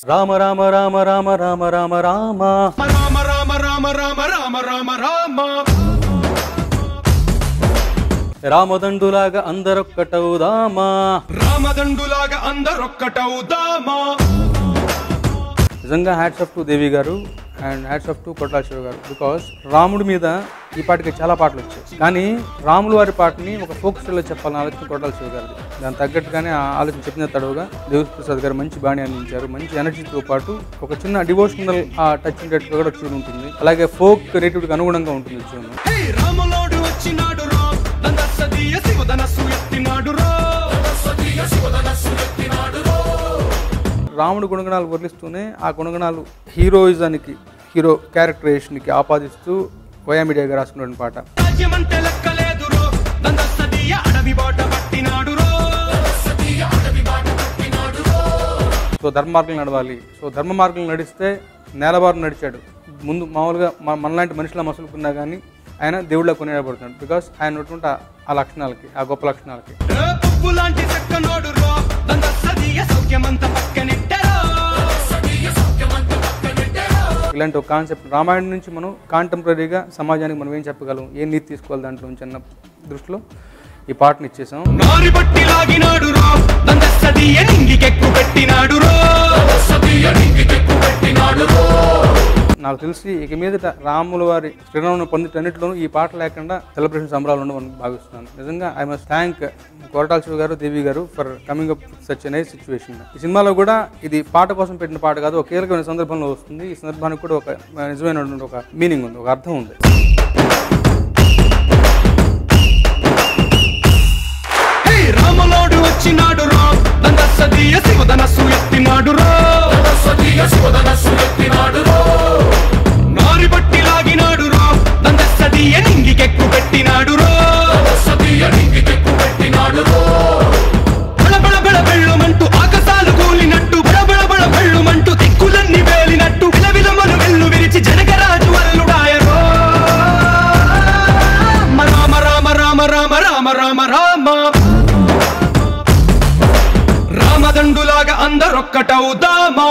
రామ రామ రామ రామ రామ రామ రామ రామ రామ రామ రామ రామ రామ రామ రామదండులాగా అందరొక్కటవుదామా రామదండులాగా అందరొక్కటవుదామా. నిజంగా hats off to దేవి గారు and hats off to కొట్టాల శివ గారు. బికాస్ రాముడి మీద ఈ పాటకి చాలా పాటలు వచ్చాయి, కానీ రాముల వారి పాటని ఒక ఫోక్ స్టైల్లో చెప్పాలని ఆలోచన కొట్టాల శివ గారిది. దాని తగ్గట్టుగానే ఆ ఆలోచన చెప్పిన తడవుగా దేవి ప్రసాద్ గారు మంచి బాణి అందించారు. మంచి ఎనర్జీతో పాటు ఒక చిన్న డివోషనల్ టచ్ ఉండేట్టుగా కూడా ట్యూన్ ఉంటుంది. అలాగే ఫోక్ క్రియేటివిటీకి అనుగుణంగా ఉంటుంది ట్యూన్. రాములోడు వచ్చినాడు రా దందసదియ శివధనస్సు ఎత్తినాడు రా దందసదియ శివధనస్సు ఎత్తినాడు రా. రాముడి గుణగణాలు వర్ణిస్తూనే ఆ గుణగణాలు హీరోయిజానికి, హీరో క్యారెక్టరైజేషన్కి ఆపాదిస్తూ వయా మీడియా గారు రాసుకున్న పాట. రాజ్యమంటే లెక్కలేదు రో దందసదియ అడవి బాట పట్టినాడు రో దందసదియ అడవి బాట పట్టినాడు రో. సో ధర్మ మార్గం నడవాలి. సో ధర్మ మార్గం నడిస్తే నేలబారు నడిచాడు. ముందు మామూలుగా మనలాంటి మనుషుల మసులుకున్నా కానీ ఆయన దేవుళ్ళ కొనియాడబడుతున్నాడు. బికాస్ ఆయన ఉన్నటువంటి ఆ లక్షణాలకి, ఆ గొప్ప లక్షణాలకి. ఇలాంటి ఒక కాన్సెప్ట్ రామాయణం నుంచి మనం కాంటెంపరీగా సమాజానికి మనం ఏం చెప్పగలం, ఏం నీతి తీసుకోవాలి దాంట్లో నుంచి అన్న దృష్టిలో ఈ పాటను ఇచ్చేసాం. నాకు తెలిసి ఇక మీదట రాముల వారి శ్రీరామును పొందిటన్నిటిలోనూ ఈ పాట లేకుండా సెలబ్రేషన్ సంబరాలు ఉండవని భావిస్తున్నాను. నిజంగా I must thank Koratala Shiva గారు, దేవి గారు for coming up such a nice situation. ఈ సినిమాలో కూడా ఇది పాట కోసం పెట్టిన పాట కాదు, ఒక కీలకమైన సందర్భంలో వస్తుంది. ఈ సందర్భానికి కూడా ఒక నిజమైనటువంటి ఒక మీనింగ్ ఉంది, ఒక అర్థం ఉంది. రాములోడు వచ్చినాడు రా దందసదియ శివధనస్సు ఎత్తినాడు రా దందసదియ శివధనస్సు ఎత్తినాడు రా. నారి బట్టి లాగినాడు రా దందసదియ నింగికెక్కు పెట్టినాడు రా దందసదియ నింగికెక్కు పెట్టినాడు రా. బళబళ బళ బెళ్ళుమంటూ ఆకాశాలు కూలినట్టు బళబళ బళ బెళ్ళుమంటూ దిక్కులన్నీ వేలినట్టు విలవిలమను వెళ్ళు విరిచి జనకరాజు అల్లుడాయరో. రామ రామ రామ రామ రామ రామ రామ రామదండులాగా అందరొక్కటవుదామా.